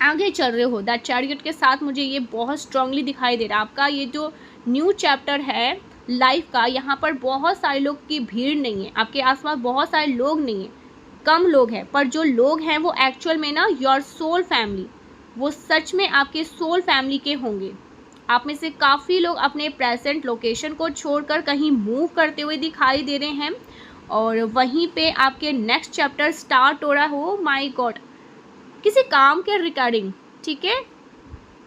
आगे चल रहे हो। दैट चैरियट के साथ मुझे ये बहुत स्ट्रांगली दिखाई दे रहा है। आपका ये जो न्यू चैप्टर है लाइफ का, यहाँ पर बहुत सारे लोग की भीड़ नहीं है, आपके आसपास बहुत सारे लोग नहीं हैं, कम लोग हैं, पर जो लोग हैं वो एक्चुअल में ना योर सोल फैमिली, वो सच में आपके सोल फैमिली के होंगे। आप में से काफ़ी लोग अपने प्रेजेंट लोकेशन को छोड़कर कहीं मूव करते हुए दिखाई दे रहे हैं और वहीं पे आपके नेक्स्ट चैप्टर स्टार्ट हो रहा हो। माय गॉड, किसी काम के रिगार्डिंग, ठीक है।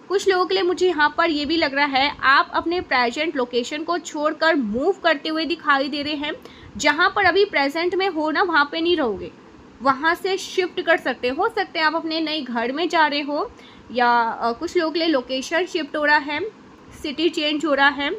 कुछ लोगों के लिए मुझे यहाँ पर ये भी लग रहा है आप अपने प्रेजेंट लोकेशन को छोड़कर मूव करते हुए दिखाई दे रहे हैं। जहाँ पर अभी प्रेजेंट में हो ना, वहाँ पे नहीं रहोगे, वहाँ से शिफ्ट कर सकते हो सकते हैं आप अपने नए घर में जा रहे हो, या कुछ लोगों के लिए लोकेशन शिफ्ट हो रहा है, सिटी चेंज हो रहा है।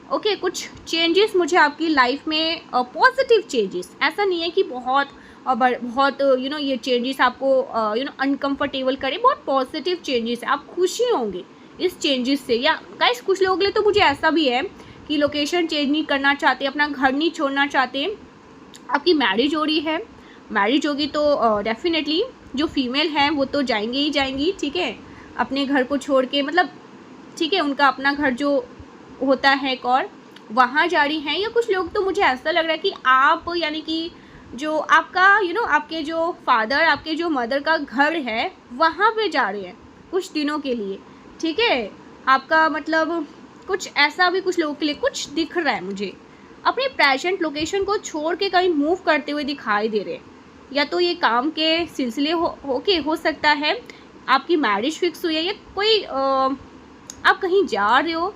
ओके, कुछ चेंजेस मुझे आपकी लाइफ में पॉजिटिव चेंजेस, ऐसा नहीं है कि बहुत ये चेंजेस आपको अनकंफर्टेबल करे, बहुत पॉजिटिव चेंजेस है, आप खुशी होंगे इस चेंजेस से। या गाइस, कुछ लोगों के लिए तो मुझे ऐसा भी है कि लोकेशन चेंज नहीं करना चाहते, अपना घर नहीं छोड़ना चाहते। आपकी मैरिज हो रही है, मैरिज होगी तो डेफिनेटली जो फीमेल हैं वो तो जाएंगे ही जाएंगी, ठीक है, अपने घर को छोड़ के, मतलब ठीक है, उनका अपना घर जो होता है एक और, वहाँ जा रही हैं। या कुछ लोग तो मुझे ऐसा लग रहा है कि आप यानी कि जो आपका आपके जो फादर, आपके जो मदर का घर है, वहाँ पे जा रहे हैं कुछ दिनों के लिए, ठीक है। आपका मतलब कुछ ऐसा भी कुछ लोगों के लिए कुछ दिख रहा है मुझे, अपने प्रेजेंट लोकेशन को छोड़ के कहीं मूव करते हुए दिखाई दे रहे हैं। या तो ये काम के सिलसिले हो सकता है, आपकी मैरिज फिक्स हुई है, या कोई आप कहीं जा रहे हो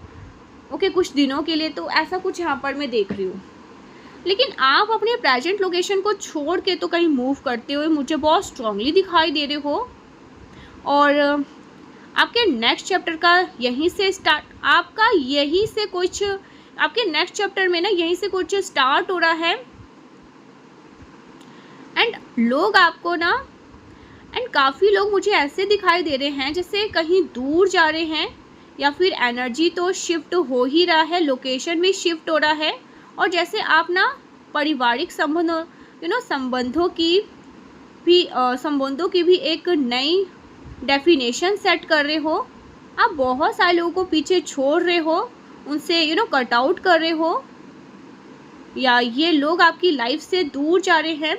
ओके कुछ दिनों के लिए, तो ऐसा कुछ यहाँ पर मैं देख रही हूँ। लेकिन आप अपने प्रेजेंट लोकेशन को छोड़ के तो कहीं मूव करते हुए मुझे बहुत स्ट्रांगली दिखाई दे रहे हो। और आपके नेक्स्ट चैप्टर का यहीं से स्टार्ट, आपका यहीं से कुछ आपके नेक्स्ट चैप्टर में ना यहीं से कुछ स्टार्ट हो रहा है। एंड लोग आपको ना काफ़ी लोग मुझे ऐसे दिखाई दे रहे हैं जैसे कहीं दूर जा रहे हैं, या फिर एनर्जी तो शिफ्ट हो ही रहा है, लोकेशन भी शिफ्ट हो रहा है, और जैसे आप ना पारिवारिक संबंधों की भी एक नई डेफिनेशन सेट कर रहे हो। आप बहुत सारे लोगों को पीछे छोड़ रहे हो, उनसे कट आउट कर रहे हो, या ये लोग आपकी लाइफ से दूर जा रहे हैं।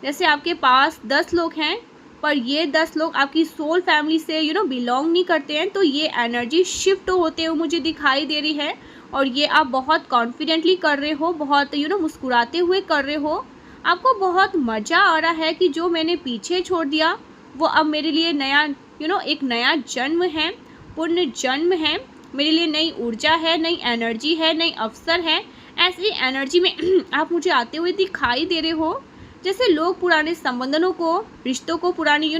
जैसे आपके पास 10 लोग हैं, पर ये 10 लोग आपकी सोल फैमिली से बिलोंग नहीं करते हैं, तो ये एनर्जी शिफ्ट होते हुए मुझे दिखाई दे रही है। और ये आप बहुत कॉन्फिडेंटली कर रहे हो, बहुत मुस्कुराते हुए कर रहे हो। आपको बहुत मज़ा आ रहा है कि जो मैंने पीछे छोड़ दिया वो अब मेरे लिए नया एक नया जन्म है, पुण्य जन्म है, मेरे लिए नई ऊर्जा है, नई एनर्जी है, नई अवसर है। ऐसी एनर्जी में आप मुझे आते हुए दिखाई दे रहे हो। जैसे लोग पुराने संबंधों को, रिश्तों को, पुरानी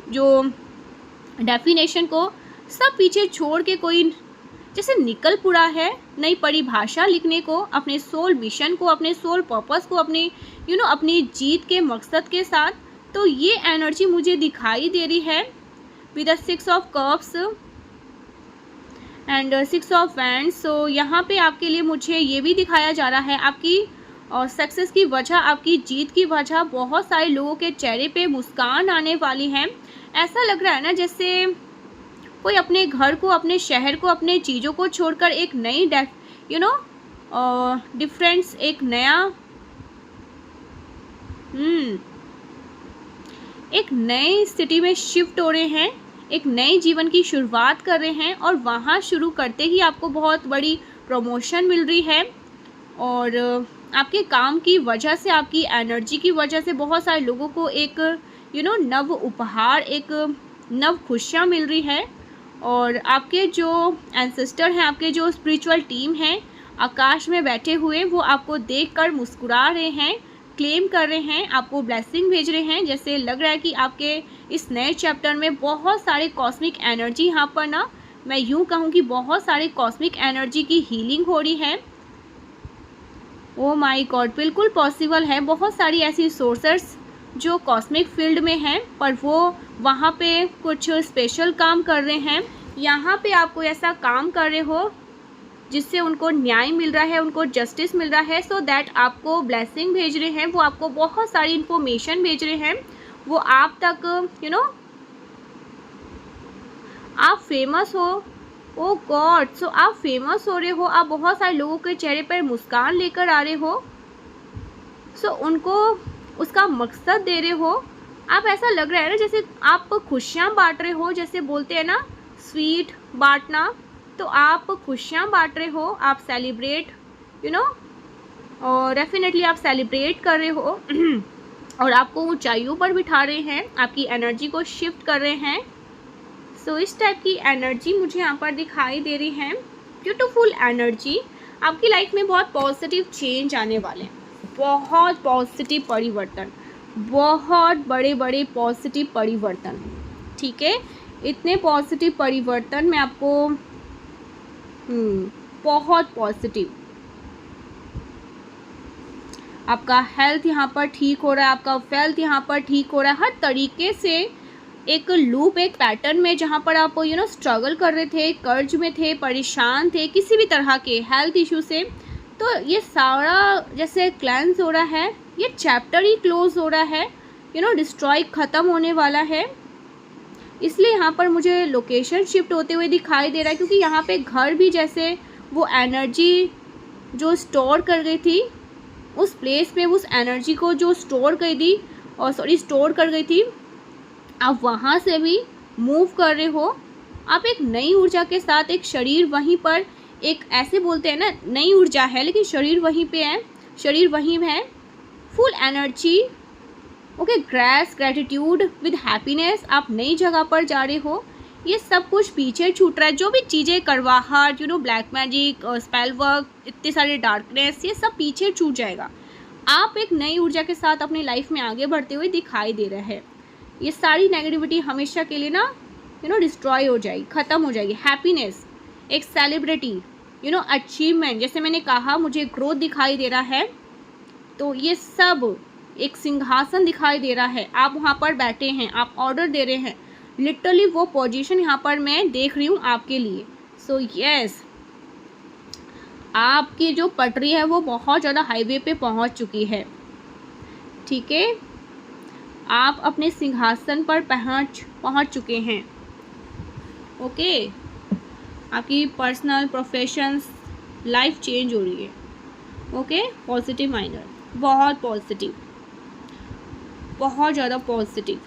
जो डेफिनेशन को सब पीछे छोड़ के कोई जैसे निकल पड़ा है नई परिभाषा लिखने को, अपने सोल मिशन को, अपने सोल पर्पस को, अपने अपनी जीत के मकसद के साथ। तो ये एनर्जी मुझे दिखाई दे रही है with 6 of cups and 6 of wands. So यहाँ पे आपके लिए मुझे ये भी दिखाया जा रहा है आपकी और सक्सेस की वजह, आपकी जीत की वजह, बहुत सारे लोगों के चेहरे पे मुस्कान आने वाली है। ऐसा लग रहा है ना जैसे कोई अपने घर को, अपने शहर को, अपने चीज़ों को छोड़कर एक नई डिफरेंस, एक नया एक नए सिटी में शिफ्ट हो रहे हैं, एक नए जीवन की शुरुआत कर रहे हैं और वहाँ शुरू करते ही आपको बहुत बड़ी प्रमोशन मिल रही है और आपके काम की वजह से, आपकी एनर्जी की वजह से बहुत सारे लोगों को एक नव उपहार, एक नव खुशियाँ मिल रही है। और आपके जो एंसेस्टर हैं, आपके जो स्पिरिचुअल टीम हैं आकाश में बैठे हुए, वो आपको देखकर मुस्कुरा रहे हैं, क्लेम कर रहे हैं, आपको ब्लेसिंग भेज रहे हैं। जैसे लग रहा है कि आपके इस नए चैप्टर में बहुत सारे कॉस्मिक एनर्जी, यहाँ पर ना मैं यूँ कहूँ कि बहुत सारे कॉस्मिक एनर्जी की हीलिंग हो रही है। ओ माय गॉड, बिल्कुल पॉसिबल है। बहुत सारी ऐसी सोर्सेस जो कॉस्मिक फील्ड में हैं पर वो वहाँ पे कुछ स्पेशल काम कर रहे हैं। यहाँ पे आपको ऐसा काम कर रहे हो जिससे उनको न्याय मिल रहा है, उनको जस्टिस मिल रहा है, सो दैट आपको ब्लेसिंग भेज रहे हैं, वो आपको बहुत सारी इन्फॉर्मेशन भेज रहे हैं, वो आप तक आप फेमस हो। ओ गॉड, सो आप फेमस हो रहे हो, आप बहुत सारे लोगों के चेहरे पर मुस्कान लेकर आ रहे हो, सो उनको उसका मकसद दे रहे हो। आप ऐसा लग रहा है ना जैसे आप खुशियाँ बांट रहे हो, जैसे बोलते हैं ना स्वीट बांटना, तो आप खुशियाँ बांट रहे हो, आप सेलिब्रेट और डेफिनेटली आप सेलिब्रेट कर रहे हो और आपको ऊंचाइयों पर बिठा रहे हैं, आपकी एनर्जी को शिफ्ट कर रहे हैं। सो इस टाइप की एनर्जी मुझे यहाँ पर दिखाई दे रही है, ब्यूटीफुल एनर्जी। आपकी लाइफ में बहुत पॉजिटिव चेंज आने वाले हैं, बहुत पॉजिटिव परिवर्तन, बहुत बड़े बड़े पॉजिटिव परिवर्तन, ठीक है। इतने पॉजिटिव परिवर्तन में आपको बहुत पॉजिटिव, आपका हेल्थ यहाँ पर ठीक हो रहा है, आपका वेल्थ यहाँ पर ठीक हो रहा है, हर तरीके से एक लूप, एक पैटर्न में जहाँ पर आप स्ट्रगल कर रहे थे, कर्ज में थे, परेशान थे किसी भी तरह के हेल्थ इशू से, तो ये सारा जैसे क्लेंस हो रहा है, ये चैप्टर ही क्लोज हो रहा है, डिस्ट्रॉय ख़त्म होने वाला है। इसलिए यहाँ पर मुझे लोकेशन शिफ्ट होते हुए दिखाई दे रहा है, क्योंकि यहाँ पे घर भी जैसे वो एनर्जी जो स्टोर कर गई थी उस प्लेस में, उस एनर्जी को जो स्टोर कर गई थी, आप वहाँ से भी मूव कर रहे हो। आप एक नई ऊर्जा के साथ, एक शरीर वहीं पर, एक ऐसे बोलते हैं ना नई ऊर्जा है लेकिन शरीर वहीं पे है, शरीर वहीं है, full energy, okay, grace, gratitude with happiness, आप नई जगह पर जा रहे हो। ये सब कुछ पीछे छूट रहा है, जो भी चीज़ें करवाहट, ब्लैक मैजिक, स्पेल वर्क, इतने सारे डार्कनेस, ये सब पीछे छूट जाएगा। आप एक नई ऊर्जा के साथ अपनी लाइफ में आगे बढ़ते हुए दिखाई दे रहे हैं। ये सारी नेगेटिविटी हमेशा के लिए ना डिस्ट्रॉय हो जाएगी, ख़त्म हो जाएगी। हैप्पीनेस, एक सेलिब्रिटी, अचीवमेंट, जैसे मैंने कहा मुझे ग्रोथ दिखाई दे रहा है, तो ये सब एक सिंहासन दिखाई दे रहा है, आप वहाँ पर बैठे हैं, आप ऑर्डर दे रहे हैं, लिटरली वो पोजीशन यहाँ पर मैं देख रही हूँ आपके लिए। सो यस, आपकी जो पटरी है वो बहुत ज़्यादा हाईवे पे पहुँच चुकी है, ठीक है। आप अपने सिंहासन पर पहुँच चुके हैं, ओके। आपकी पर्सनल, प्रोफेशंस, लाइफ चेंज हो रही है, ओके। पॉजिटिव माइंडर, बहुत पॉजिटिव, बहुत ज़्यादा पॉजिटिव।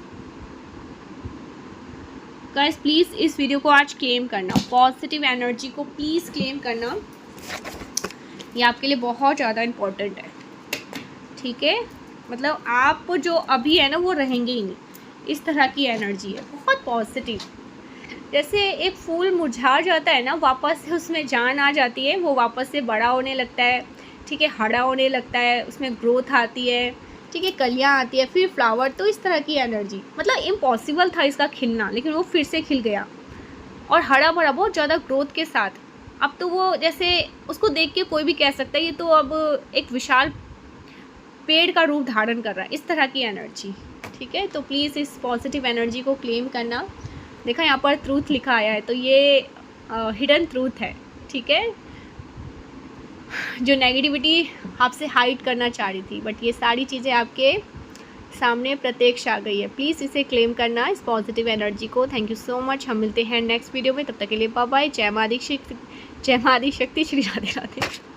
गाइस प्लीज़ इस वीडियो को आज क्लेम करना, पॉजिटिव एनर्जी को प्लीज़ क्लेम करना, ये आपके लिए बहुत ज़्यादा इम्पोर्टेंट है, ठीक है। मतलब आप जो अभी है ना वो रहेंगे ही नहीं, इस तरह की एनर्जी है, बहुत पॉजिटिव। जैसे एक फूल मुरझा जाता है ना, वापस से उसमें जान आ जाती है, वो वापस से बड़ा होने लगता है, ठीक है, हरा होने लगता है, उसमें ग्रोथ आती है, ठीक है, कलियाँ आती है, फिर फ्लावर। तो इस तरह की एनर्जी, मतलब इम्पॉसिबल था इसका खिलना, लेकिन वो फिर से खिल गया और हरा भरा बहुत ज़्यादा ग्रोथ के साथ। अब तो वो जैसे उसको देख के कोई भी कह सकता है ये तो अब एक विशाल पेड़ का रूप धारण कर रहा है, इस तरह की एनर्जी, ठीक है। तो प्लीज़ इस पॉजिटिव एनर्जी को क्लेम करना। देखा यहाँ पर ट्रूथ लिखा आया है, तो ये हिडन ट्रूथ है, ठीक है, जो नेगेटिविटी आपसे हाइड करना चाह रही थी, बट ये सारी चीज़ें आपके सामने प्रत्यक्ष आ गई है। प्लीज़ इसे क्लेम करना, इस पॉजिटिव एनर्जी को। Thank you so much. हम मिलते हैं नेक्स्ट वीडियो में, तब तक के लिए बाय बाय। जय मां आदि शक्ति, श्री राधे राधे।